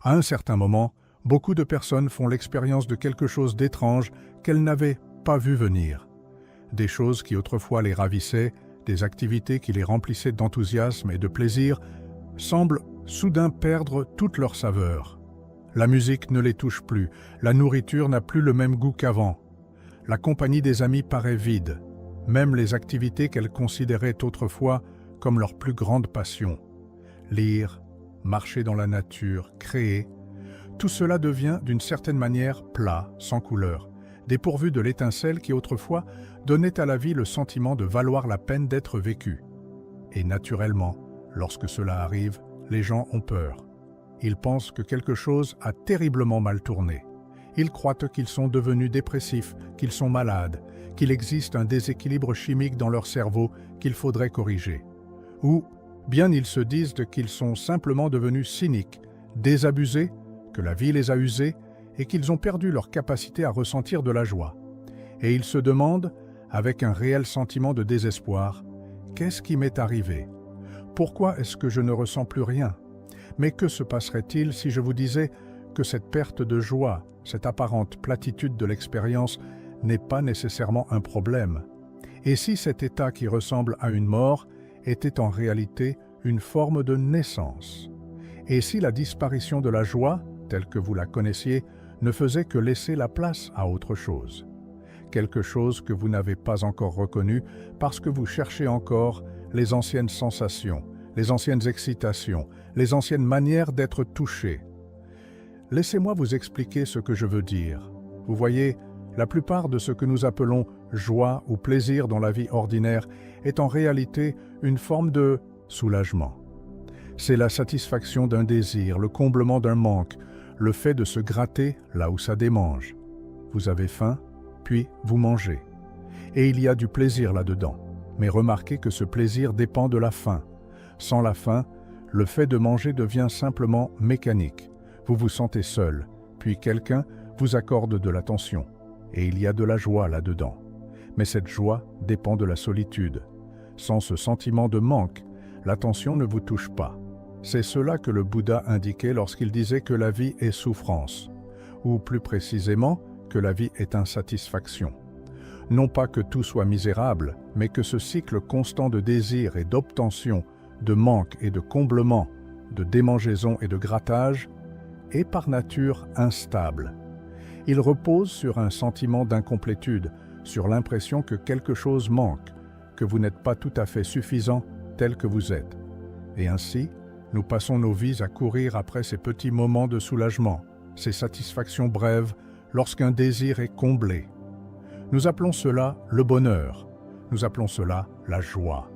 À un certain moment, beaucoup de personnes font l'expérience de quelque chose d'étrange qu'elles n'avaient pas vu venir. Des choses qui autrefois les ravissaient, des activités qui les remplissaient d'enthousiasme et de plaisir, semblent soudain perdre toute leur saveur. La musique ne les touche plus, la nourriture n'a plus le même goût qu'avant. La compagnie des amis paraît vide, même les activités qu'elles considéraient autrefois comme leur plus grande passion. Lire, marcher dans la nature, créer, tout cela devient d'une certaine manière plat, sans couleur, dépourvu de l'étincelle qui autrefois donnait à la vie le sentiment de valoir la peine d'être vécue. Et naturellement, lorsque cela arrive, les gens ont peur. Ils pensent que quelque chose a terriblement mal tourné. Ils croient qu'ils sont devenus dépressifs, qu'ils sont malades, qu'il existe un déséquilibre chimique dans leur cerveau qu'il faudrait corriger. Ou bien ils se disent qu'ils sont simplement devenus cyniques, désabusés, que la vie les a usés et qu'ils ont perdu leur capacité à ressentir de la joie. Et ils se demandent, avec un réel sentiment de désespoir, « Qu'est-ce qui m'est arrivé ? Pourquoi est-ce que je ne ressens plus rien ? Mais que se passerait-il si je vous disais que cette perte de joie, cette apparente platitude de l'expérience n'est pas nécessairement un problème? Et si cet état qui ressemble à une mort était en réalité une forme de naissance? Et si la disparition de la joie, telle que vous la connaissiez, ne faisait que laisser la place à autre chose? Quelque chose que vous n'avez pas encore reconnu parce que vous cherchez encore les anciennes sensations, les anciennes excitations, les anciennes manières d'être touché. Laissez-moi vous expliquer ce que je veux dire. Vous voyez, la plupart de ce que nous appelons joie ou plaisir dans la vie ordinaire est en réalité une forme de soulagement. C'est la satisfaction d'un désir, le comblement d'un manque, le fait de se gratter là où ça démange. Vous avez faim, puis vous mangez. Et il y a du plaisir là-dedans. Mais remarquez que ce plaisir dépend de la faim. Sans la faim, le fait de manger devient simplement mécanique. Vous vous sentez seul, puis quelqu'un vous accorde de l'attention. Et il y a de la joie là-dedans. Mais cette joie dépend de la solitude. Sans ce sentiment de manque, l'attention ne vous touche pas. C'est cela que le Bouddha indiquait lorsqu'il disait que la vie est souffrance, ou plus précisément, que la vie est insatisfaction. Non pas que tout soit misérable, mais que ce cycle constant de désir et d'obtention, de manque et de comblement, de démangeaison et de grattage, est par nature instable. Il repose sur un sentiment d'incomplétude, sur l'impression que quelque chose manque, que vous n'êtes pas tout à fait suffisant tel que vous êtes. Et ainsi, nous passons nos vies à courir après ces petits moments de soulagement, ces satisfactions brèves, lorsqu'un désir est comblé. Nous appelons cela le bonheur, nous appelons cela la joie.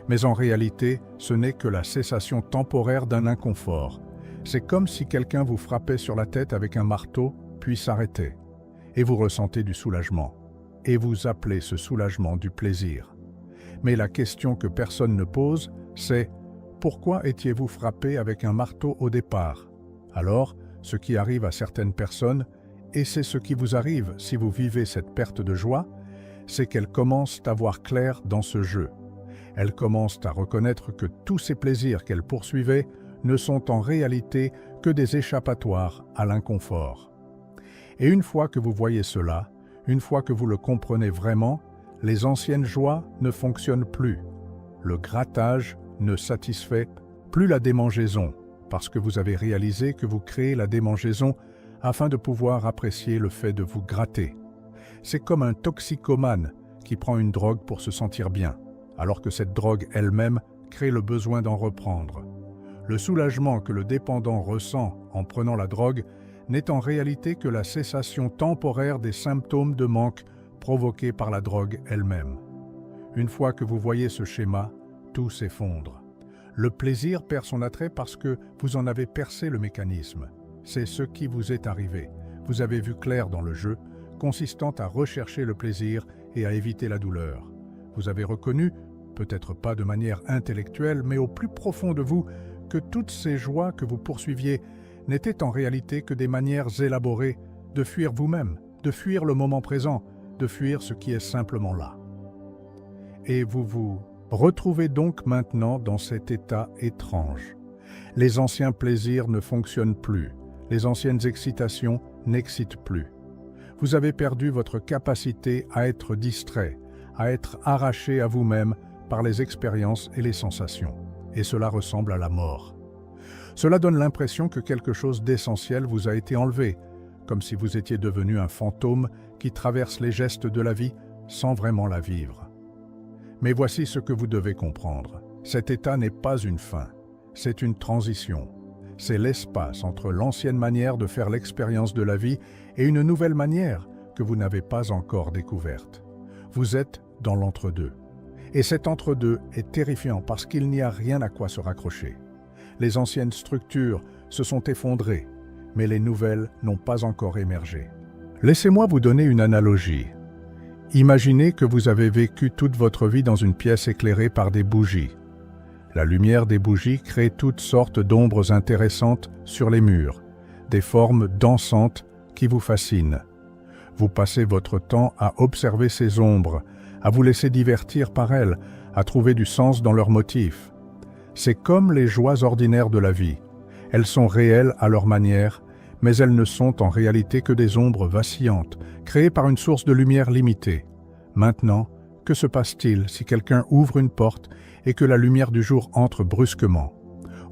Mais en réalité, ce n'est que la cessation temporaire d'un inconfort. C'est comme si quelqu'un vous frappait sur la tête avec un marteau, puis s'arrêtait. Et vous ressentez du soulagement. Et vous appelez ce soulagement du plaisir. Mais la question que personne ne pose, c'est « Pourquoi étiez-vous frappé avec un marteau au départ ?» Alors, ce qui arrive à certaines personnes, et c'est ce qui vous arrive si vous vivez cette perte de joie, c'est qu'elles commencent à voir clair dans ce jeu. Elles commencent à reconnaître que tous ces plaisirs qu'elles poursuivaient ne sont en réalité que des échappatoires à l'inconfort. Et une fois que vous voyez cela, une fois que vous le comprenez vraiment, les anciennes joies ne fonctionnent plus. Le grattage ne satisfait plus la démangeaison, parce que vous avez réalisé que vous créez la démangeaison afin de pouvoir apprécier le fait de vous gratter. C'est comme un toxicomane qui prend une drogue pour se sentir bien, alors que cette drogue elle-même crée le besoin d'en reprendre. Le soulagement que le dépendant ressent en prenant la drogue n'est en réalité que la cessation temporaire des symptômes de manque provoqués par la drogue elle-même. Une fois que vous voyez ce schéma, tout s'effondre. Le plaisir perd son attrait parce que vous en avez percé le mécanisme. C'est ce qui vous est arrivé. Vous avez vu clair dans le jeu, consistant à rechercher le plaisir et à éviter la douleur. Vous avez reconnu, peut-être pas de manière intellectuelle, mais au plus profond de vous, que toutes ces joies que vous poursuiviez n'étaient en réalité que des manières élaborées de fuir vous-même, de fuir le moment présent, de fuir ce qui est simplement là. Et vous vous retrouvez donc maintenant dans cet état étrange. Les anciens plaisirs ne fonctionnent plus. Les anciennes excitations n'excitent plus. Vous avez perdu votre capacité à être distrait, à être arraché à vous-même par les expériences et les sensations. Et cela ressemble à la mort. Cela donne l'impression que quelque chose d'essentiel vous a été enlevé, comme si vous étiez devenu un fantôme qui traverse les gestes de la vie sans vraiment la vivre. Mais voici ce que vous devez comprendre. Cet état n'est pas une fin, c'est une transition. C'est l'espace entre l'ancienne manière de faire l'expérience de la vie et une nouvelle manière que vous n'avez pas encore découverte. Vous êtes dans l'entre-deux. Et cet entre-deux est terrifiant parce qu'il n'y a rien à quoi se raccrocher. Les anciennes structures se sont effondrées, mais les nouvelles n'ont pas encore émergé. Laissez-moi vous donner une analogie. Imaginez que vous avez vécu toute votre vie dans une pièce éclairée par des bougies. La lumière des bougies crée toutes sortes d'ombres intéressantes sur les murs, des formes dansantes qui vous fascinent. Vous passez votre temps à observer ces ombres, à vous laisser divertir par elles, à trouver du sens dans leurs motifs. C'est comme les joies ordinaires de la vie. Elles sont réelles à leur manière, mais elles ne sont en réalité que des ombres vacillantes, créées par une source de lumière limitée. Maintenant, que se passe-t-il si quelqu'un ouvre une porte et que la lumière du jour entre brusquement?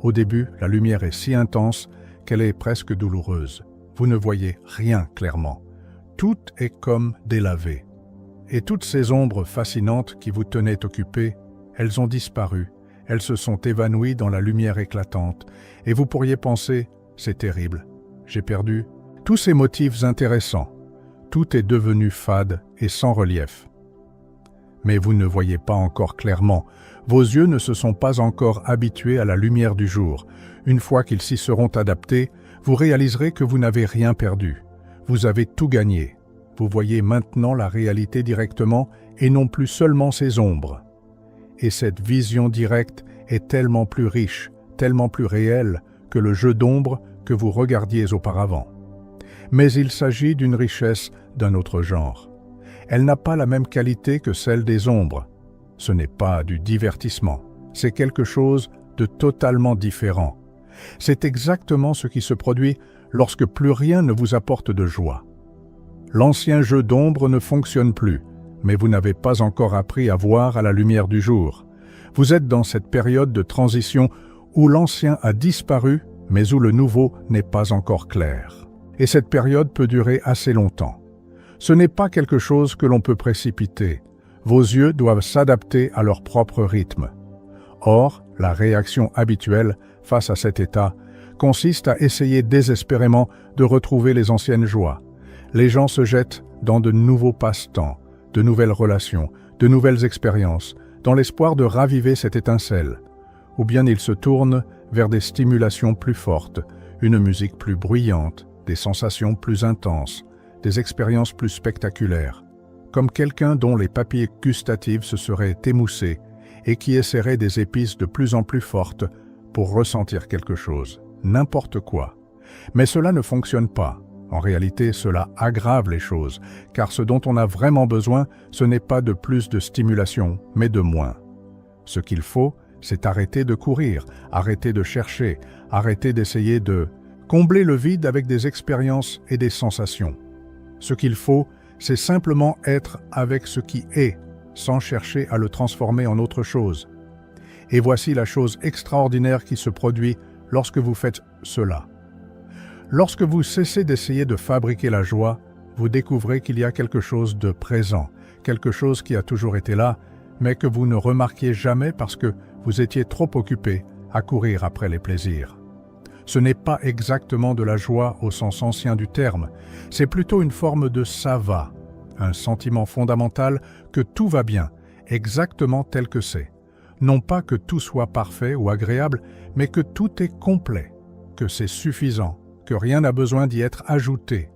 Au début, la lumière est si intense qu'elle est presque douloureuse. Vous ne voyez rien clairement. Tout est comme délavé. Et toutes ces ombres fascinantes qui vous tenaient occupé, elles ont disparu. Elles se sont évanouies dans la lumière éclatante. Et vous pourriez penser, c'est terrible, j'ai perdu tous ces motifs intéressants. Tout est devenu fade et sans relief. Mais vous ne voyez pas encore clairement. Vos yeux ne se sont pas encore habitués à la lumière du jour. Une fois qu'ils s'y seront adaptés, vous réaliserez que vous n'avez rien perdu. Vous avez tout gagné. Vous voyez maintenant la réalité directement et non plus seulement ces ombres. Et cette vision directe est tellement plus riche, tellement plus réelle que le jeu d'ombres que vous regardiez auparavant. Mais il s'agit d'une richesse d'un autre genre. Elle n'a pas la même qualité que celle des ombres. Ce n'est pas du divertissement, c'est quelque chose de totalement différent. C'est exactement ce qui se produit lorsque plus rien ne vous apporte de joie. L'ancien jeu d'ombre ne fonctionne plus, mais vous n'avez pas encore appris à voir à la lumière du jour. Vous êtes dans cette période de transition où l'ancien a disparu, mais où le nouveau n'est pas encore clair. Et cette période peut durer assez longtemps. Ce n'est pas quelque chose que l'on peut précipiter. Vos yeux doivent s'adapter à leur propre rythme. Or, la réaction habituelle face à cet état consiste à essayer désespérément de retrouver les anciennes joies. Les gens se jettent dans de nouveaux passe-temps, de nouvelles relations, de nouvelles expériences, dans l'espoir de raviver cette étincelle. Ou bien ils se tournent vers des stimulations plus fortes, une musique plus bruyante, des sensations plus intenses, des expériences plus spectaculaires, comme quelqu'un dont les papilles gustatives se seraient émoussées et qui essaierait des épices de plus en plus fortes pour ressentir quelque chose, n'importe quoi. Mais cela ne fonctionne pas. En réalité, cela aggrave les choses, car ce dont on a vraiment besoin, ce n'est pas de plus de stimulation, mais de moins. Ce qu'il faut, c'est arrêter de courir, arrêter de chercher, arrêter d'essayer de combler le vide avec des expériences et des sensations. Ce qu'il faut, c'est simplement être avec ce qui est, sans chercher à le transformer en autre chose. Et voici la chose extraordinaire qui se produit lorsque vous faites cela. Lorsque vous cessez d'essayer de fabriquer la joie, vous découvrez qu'il y a quelque chose de présent, quelque chose qui a toujours été là, mais que vous ne remarquiez jamais parce que vous étiez trop occupé à courir après les plaisirs. Ce n'est pas exactement de la joie au sens ancien du terme, c'est plutôt une forme de « ça va », un sentiment fondamental que tout va bien, exactement tel que c'est. Non pas que tout soit parfait ou agréable, mais que tout est complet, que c'est suffisant, que rien n'a besoin d'y être ajouté.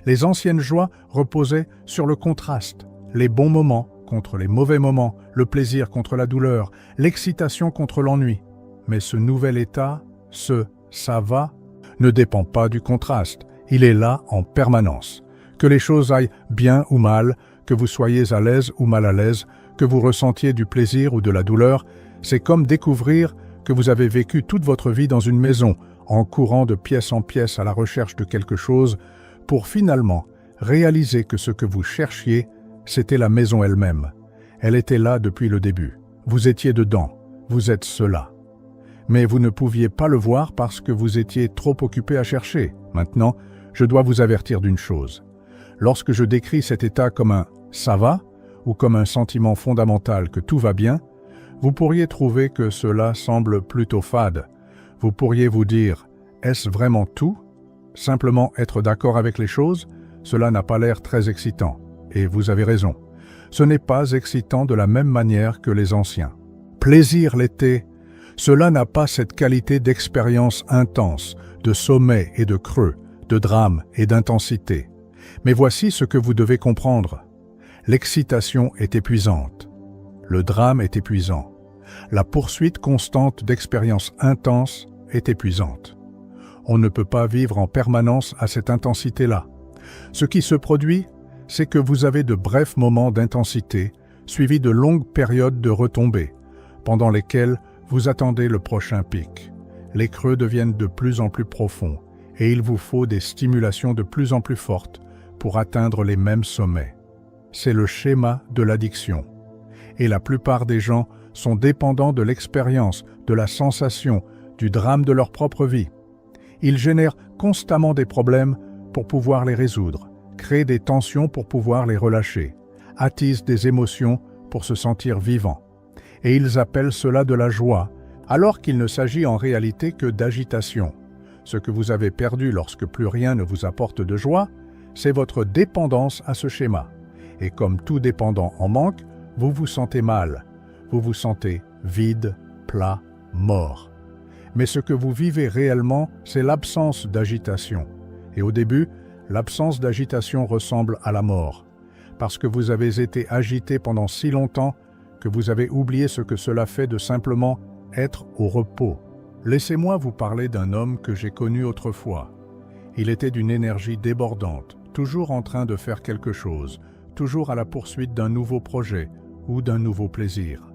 Les anciennes joies reposaient sur le contraste, les bons moments contre les mauvais moments, le plaisir contre la douleur, l'excitation contre l'ennui. Mais ce nouvel état, ce « ça va », ne dépend pas du contraste, il est là en permanence. Que les choses aillent bien ou mal, que vous soyez à l'aise ou mal à l'aise, que vous ressentiez du plaisir ou de la douleur, c'est comme découvrir que vous avez vécu toute votre vie dans une maison, en courant de pièce en pièce à la recherche de quelque chose, pour finalement réaliser que ce que vous cherchiez, c'était la maison elle-même. Elle était là depuis le début. Vous étiez dedans. Vous êtes cela. Mais vous ne pouviez pas le voir parce que vous étiez trop occupé à chercher. Maintenant, je dois vous avertir d'une chose. Lorsque je décris cet état comme un « ça va » ou comme un sentiment fondamental que tout va bien, vous pourriez trouver que cela semble plutôt fade. Vous pourriez vous dire « est-ce vraiment tout ?» Simplement être d'accord avec les choses, cela n'a pas l'air très excitant. Et vous avez raison. Ce n'est pas excitant de la même manière que les anciens. Plaisir l'était. Cela n'a pas cette qualité d'expérience intense, de sommet et de creux, de drame et d'intensité. Mais voici ce que vous devez comprendre. L'excitation est épuisante. Le drame est épuisant. La poursuite constante d'expériences intenses est épuisante. On ne peut pas vivre en permanence à cette intensité-là. Ce qui se produit, c'est que vous avez de brefs moments d'intensité, suivis de longues périodes de retombées, pendant lesquelles vous attendez le prochain pic. Les creux deviennent de plus en plus profonds, et il vous faut des stimulations de plus en plus fortes pour atteindre les mêmes sommets. C'est le schéma de l'addiction. Et la plupart des gens sont dépendants de l'expérience, de la sensation, du drame de leur propre vie. Ils génèrent constamment des problèmes pour pouvoir les résoudre, créent des tensions pour pouvoir les relâcher, attisent des émotions pour se sentir vivants. Et ils appellent cela de la joie, alors qu'il ne s'agit en réalité que d'agitation. Ce que vous avez perdu lorsque plus rien ne vous apporte de joie, c'est votre dépendance à ce schéma. Et comme tout dépendant en manque, vous vous sentez mal. Vous vous sentez vide, plat, mort. Mais ce que vous vivez réellement, c'est l'absence d'agitation. Et au début, l'absence d'agitation ressemble à la mort. Parce que vous avez été agité pendant si longtemps que vous avez oublié ce que cela fait de simplement être au repos. Laissez-moi vous parler d'un homme que j'ai connu autrefois. Il était d'une énergie débordante, toujours en train de faire quelque chose, toujours à la poursuite d'un nouveau projet ou d'un nouveau plaisir.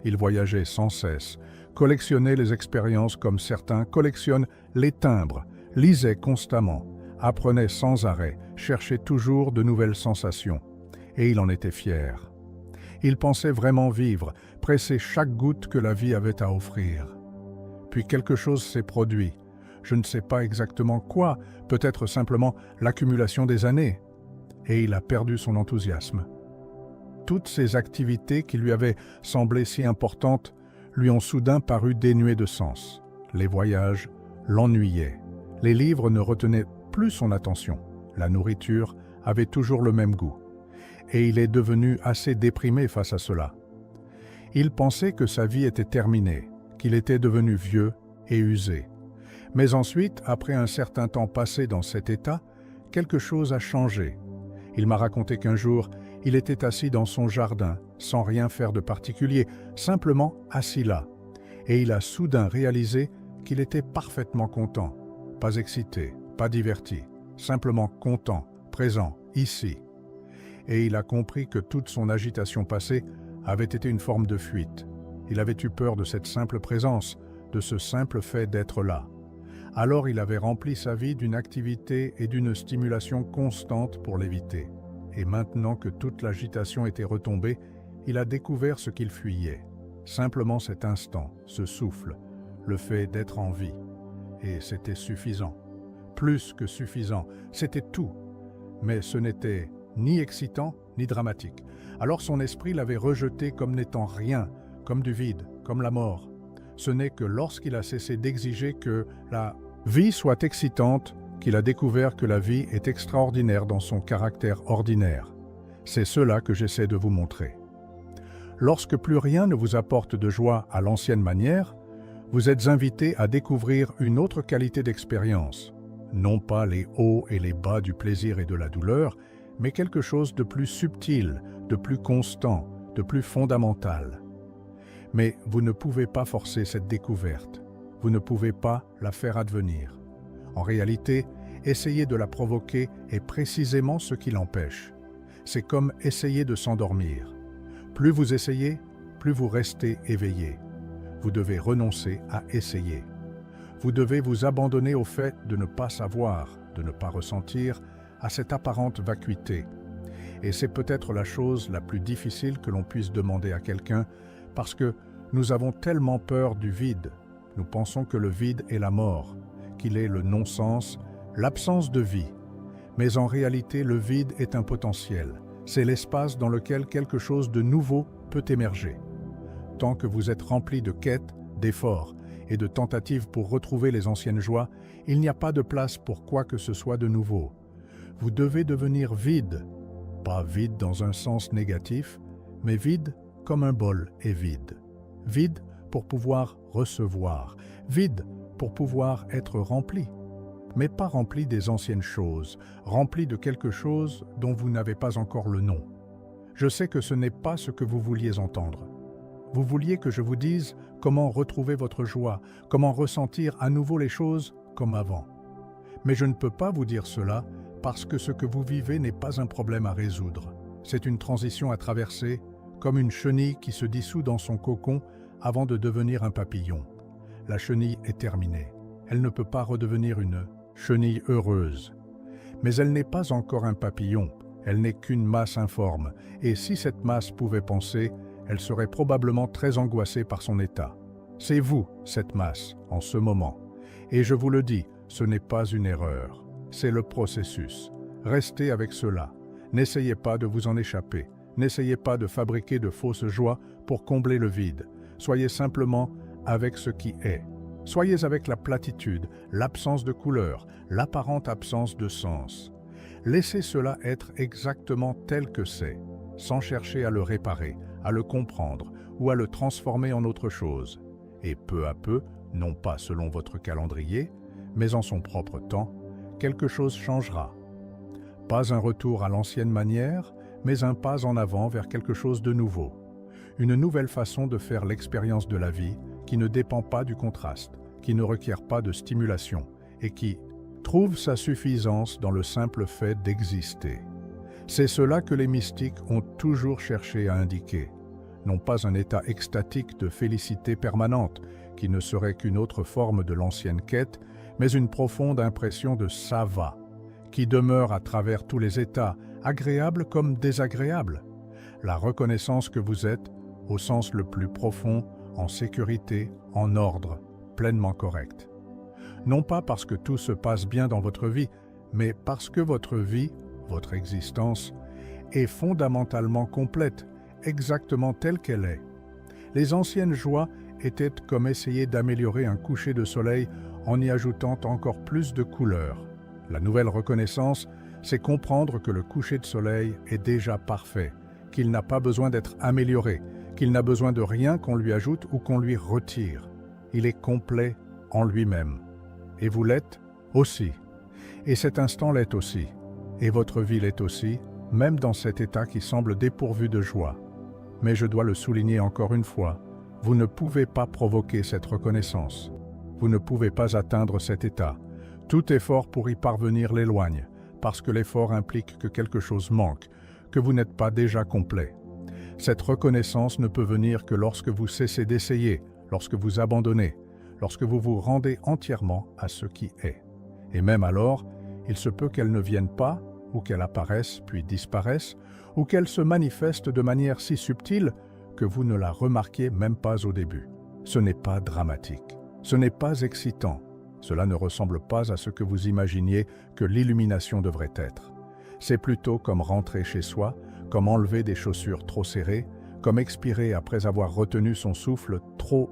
Il voyageait sans cesse, collectionnait les expériences comme certains collectionnent les timbres, lisait constamment, apprenait sans arrêt, cherchait toujours de nouvelles sensations. Et il en était fier. Il pensait vraiment vivre, presser chaque goutte que la vie avait à offrir. Puis quelque chose s'est produit. Je ne sais pas exactement quoi, peut-être simplement l'accumulation des années. Et il a perdu son enthousiasme. Toutes ces activités qui lui avaient semblé si importantes lui ont soudain paru dénuées de sens. Les voyages l'ennuyaient. Les livres ne retenaient plus son attention. La nourriture avait toujours le même goût. Et il est devenu assez déprimé face à cela. Il pensait que sa vie était terminée, qu'il était devenu vieux et usé. Mais ensuite, après un certain temps passé dans cet état, quelque chose a changé. Il m'a raconté qu'un jour, il était assis dans son jardin, sans rien faire de particulier, simplement assis là. Et il a soudain réalisé qu'il était parfaitement content, pas excité, pas diverti, simplement content, présent, ici. Et il a compris que toute son agitation passée avait été une forme de fuite. Il avait eu peur de cette simple présence, de ce simple fait d'être là. Alors il avait rempli sa vie d'une activité et d'une stimulation constante pour l'éviter. Et maintenant que toute l'agitation était retombée, il a découvert ce qu'il fuyait. Simplement cet instant, ce souffle, le fait d'être en vie. Et c'était suffisant. Plus que suffisant, c'était tout. Mais ce n'était ni excitant, ni dramatique. Alors son esprit l'avait rejeté comme n'étant rien, comme du vide, comme la mort. Ce n'est que lorsqu'il a cessé d'exiger que la vie soit excitante qu'il a découvert que la vie est extraordinaire dans son caractère ordinaire. C'est cela que j'essaie de vous montrer. Lorsque plus rien ne vous apporte de joie à l'ancienne manière, vous êtes invité à découvrir une autre qualité d'expérience. Non pas les hauts et les bas du plaisir et de la douleur, mais quelque chose de plus subtil, de plus constant, de plus fondamental. Mais vous ne pouvez pas forcer cette découverte. Vous ne pouvez pas la faire advenir. En réalité, essayer de la provoquer est précisément ce qui l'empêche. C'est comme essayer de s'endormir. Plus vous essayez, plus vous restez éveillé. Vous devez renoncer à essayer. Vous devez vous abandonner au fait de ne pas savoir, de ne pas ressentir, à cette apparente vacuité. Et c'est peut-être la chose la plus difficile que l'on puisse demander à quelqu'un, parce que nous avons tellement peur du vide. Nous pensons que le vide est la mort, qu'il est le non-sens, l'absence de vie. Mais en réalité, le vide est un potentiel. C'est l'espace dans lequel quelque chose de nouveau peut émerger. Tant que vous êtes rempli de quêtes, d'efforts et de tentatives pour retrouver les anciennes joies, il n'y a pas de place pour quoi que ce soit de nouveau. Vous devez devenir vide, pas vide dans un sens négatif, mais vide comme un bol est vide. Vide pour pouvoir recevoir, vide pour pouvoir être rempli. Mais pas rempli des anciennes choses, rempli de quelque chose dont vous n'avez pas encore le nom. Je sais que ce n'est pas ce que vous vouliez entendre. Vous vouliez que je vous dise comment retrouver votre joie, comment ressentir à nouveau les choses comme avant. Mais je ne peux pas vous dire cela parce que ce que vous vivez n'est pas un problème à résoudre. C'est une transition à traverser, comme une chenille qui se dissout dans son cocon avant de devenir un papillon. La chenille est terminée. Elle ne peut pas redevenir une chenille heureuse. Mais elle n'est pas encore un papillon, elle n'est qu'une masse informe, et si cette masse pouvait penser, elle serait probablement très angoissée par son état. C'est vous, cette masse, en ce moment. Et je vous le dis, ce n'est pas une erreur, c'est le processus. Restez avec cela. N'essayez pas de vous en échapper. N'essayez pas de fabriquer de fausses joies pour combler le vide. Soyez simplement avec ce qui est. Soyez avec la platitude, l'absence de couleur, l'apparente absence de sens. Laissez cela être exactement tel que c'est, sans chercher à le réparer, à le comprendre ou à le transformer en autre chose. Et peu à peu, non pas selon votre calendrier, mais en son propre temps, quelque chose changera. Pas un retour à l'ancienne manière, mais un pas en avant vers quelque chose de nouveau. Une nouvelle façon de faire l'expérience de la vie qui ne dépend pas du contraste, qui ne requiert pas de stimulation et qui trouve sa suffisance dans le simple fait d'exister. C'est cela que les mystiques ont toujours cherché à indiquer. Non pas un état extatique de félicité permanente, qui ne serait qu'une autre forme de l'ancienne quête, mais une profonde impression de « ça va », qui demeure à travers tous les états, agréables comme désagréables. La reconnaissance que vous êtes, au sens le plus profond, en sécurité, en ordre, pleinement correct. Non pas parce que tout se passe bien dans votre vie, mais parce que votre vie, votre existence, est fondamentalement complète, exactement telle qu'elle est. Les anciennes joies étaient comme essayer d'améliorer un coucher de soleil en y ajoutant encore plus de couleurs. La nouvelle reconnaissance, c'est comprendre que le coucher de soleil est déjà parfait, qu'il n'a pas besoin d'être amélioré, qu'il n'a besoin de rien qu'on lui ajoute ou qu'on lui retire. Il est complet en lui-même. Et vous l'êtes aussi. Et cet instant l'est aussi. Et votre vie l'est aussi, même dans cet état qui semble dépourvu de joie. Mais je dois le souligner encore une fois, vous ne pouvez pas provoquer cette reconnaissance. Vous ne pouvez pas atteindre cet état. Tout effort pour y parvenir l'éloigne, parce que l'effort implique que quelque chose manque, que vous n'êtes pas déjà complet. Cette reconnaissance ne peut venir que lorsque vous cessez d'essayer, lorsque vous abandonnez, lorsque vous vous rendez entièrement à ce qui est. Et même alors, il se peut qu'elle ne vienne pas, ou qu'elle apparaisse puis disparaisse, ou qu'elle se manifeste de manière si subtile que vous ne la remarquiez même pas au début. Ce n'est pas dramatique, ce n'est pas excitant, cela ne ressemble pas à ce que vous imaginiez que l'illumination devrait être. C'est plutôt comme rentrer chez soi, comme enlever des chaussures trop serrées, comme expirer après avoir retenu son souffle trop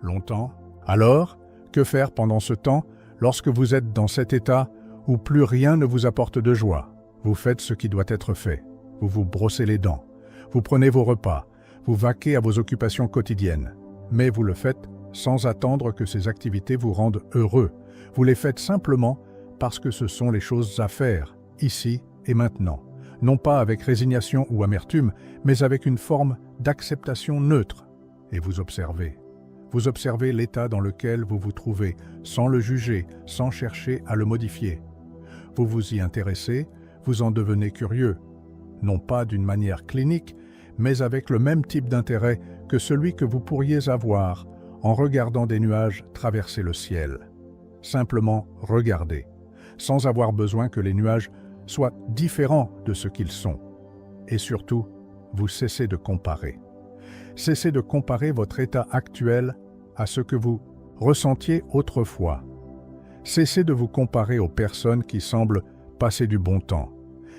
longtemps. Alors, que faire pendant ce temps, lorsque vous êtes dans cet état où plus rien ne vous apporte de joie? Vous faites ce qui doit être fait. Vous vous brossez les dents. Vous prenez vos repas. Vous vaquez à vos occupations quotidiennes. Mais vous le faites sans attendre que ces activités vous rendent heureux. Vous les faites simplement parce que ce sont les choses à faire, ici et maintenant. Non pas avec résignation ou amertume, mais avec une forme d'acceptation neutre. Et vous observez. Vous observez l'état dans lequel vous vous trouvez, sans le juger, sans chercher à le modifier. Vous vous y intéressez, vous en devenez curieux. Non pas d'une manière clinique, mais avec le même type d'intérêt que celui que vous pourriez avoir en regardant des nuages traverser le ciel. Simplement regardez, sans avoir besoin que les nuages soient différents de ce qu'ils sont. Et surtout, vous cessez de comparer. Cessez de comparer votre état actuel à ce que vous ressentiez autrefois. Cessez de vous comparer aux personnes qui semblent passer du bon temps.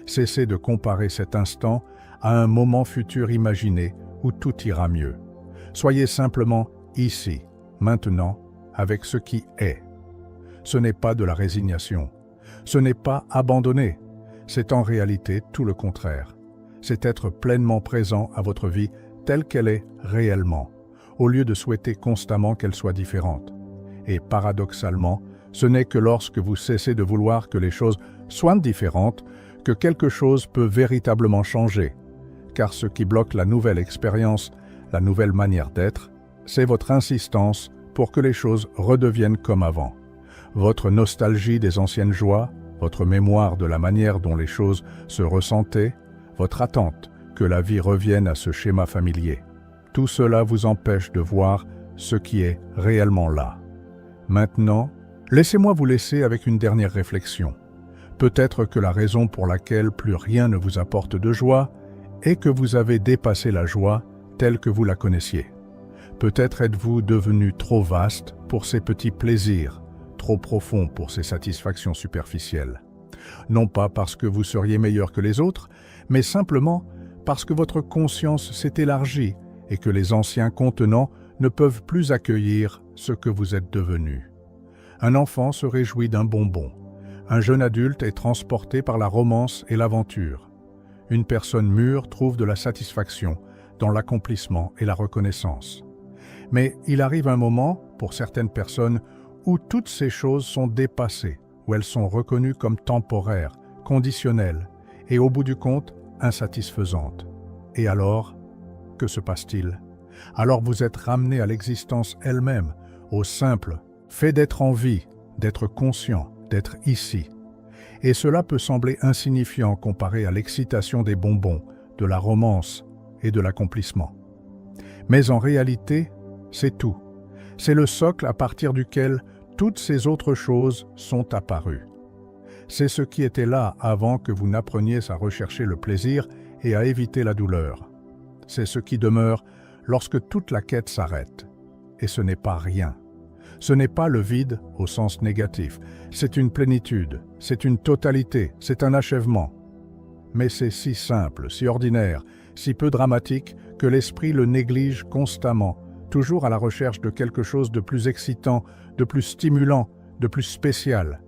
Cessez de comparer cet instant à un moment futur imaginé où tout ira mieux. Soyez simplement ici, maintenant, avec ce qui est. Ce n'est pas de la résignation. Ce n'est pas abandonner. C'est en réalité tout le contraire. C'est être pleinement présent à votre vie telle qu'elle est réellement, au lieu de souhaiter constamment qu'elle soit différente. Et paradoxalement, ce n'est que lorsque vous cessez de vouloir que les choses soient différentes que quelque chose peut véritablement changer. Car ce qui bloque la nouvelle expérience, la nouvelle manière d'être, c'est votre insistance pour que les choses redeviennent comme avant. Votre nostalgie des anciennes joies, votre mémoire de la manière dont les choses se ressentaient, votre attente que la vie revienne à ce schéma familier. Tout cela vous empêche de voir ce qui est réellement là. Maintenant, laissez-moi vous laisser avec une dernière réflexion. Peut-être que la raison pour laquelle plus rien ne vous apporte de joie est que vous avez dépassé la joie telle que vous la connaissiez. Peut-être êtes-vous devenu trop vaste pour ces petits plaisirs, trop profond pour ces satisfactions superficielles. Non pas parce que vous seriez meilleur que les autres, mais simplement parce que votre conscience s'est élargie et que les anciens contenants ne peuvent plus accueillir ce que vous êtes devenu. Un enfant se réjouit d'un bonbon. Un jeune adulte est transporté par la romance et l'aventure. Une personne mûre trouve de la satisfaction dans l'accomplissement et la reconnaissance. Mais il arrive un moment, pour certaines personnes, où toutes ces choses sont dépassées, où elles sont reconnues comme temporaires, conditionnelles, et au bout du compte, insatisfaisantes. Et alors, que se passe-t-il? Alors vous êtes ramené à l'existence elle-même, au simple fait d'être en vie, d'être conscient, d'être ici. Et cela peut sembler insignifiant comparé à l'excitation des bonbons, de la romance et de l'accomplissement. Mais en réalité, c'est tout. C'est le socle à partir duquel toutes ces autres choses sont apparues. C'est ce qui était là avant que vous n'appreniez à rechercher le plaisir et à éviter la douleur. C'est ce qui demeure lorsque toute la quête s'arrête. Et ce n'est pas rien. Ce n'est pas le vide au sens négatif. C'est une plénitude, c'est une totalité, c'est un achèvement. Mais c'est si simple, si ordinaire, si peu dramatique que l'esprit le néglige constamment, toujours à la recherche de quelque chose de plus excitant, de plus stimulant, de plus spécial.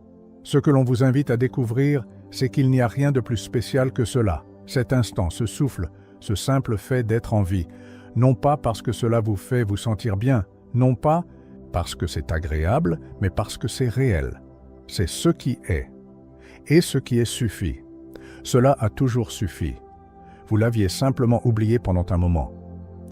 Ce que l'on vous invite à découvrir, c'est qu'il n'y a rien de plus spécial que cela, cet instant, ce souffle, ce simple fait d'être en vie, non pas parce que cela vous fait vous sentir bien, non pas parce que c'est agréable, mais parce que c'est réel. C'est ce qui est. Et ce qui est suffit. Cela a toujours suffi. Vous l'aviez simplement oublié pendant un moment.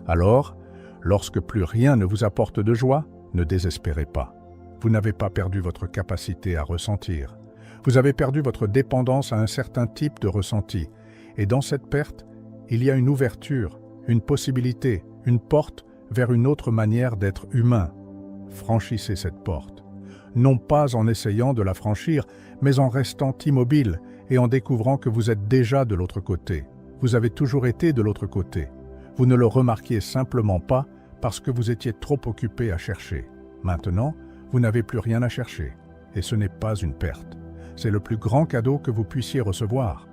Alors, lorsque plus rien ne vous apporte de joie, ne désespérez pas. Vous n'avez pas perdu votre capacité à ressentir. Vous avez perdu votre dépendance à un certain type de ressenti. Et dans cette perte, il y a une ouverture, une possibilité, une porte vers une autre manière d'être humain. Franchissez cette porte. Non pas en essayant de la franchir, mais en restant immobile et en découvrant que vous êtes déjà de l'autre côté. Vous avez toujours été de l'autre côté. Vous ne le remarquiez simplement pas parce que vous étiez trop occupé à chercher. Maintenant, vous n'avez plus rien à chercher. Et ce n'est pas une perte. C'est le plus grand cadeau que vous puissiez recevoir.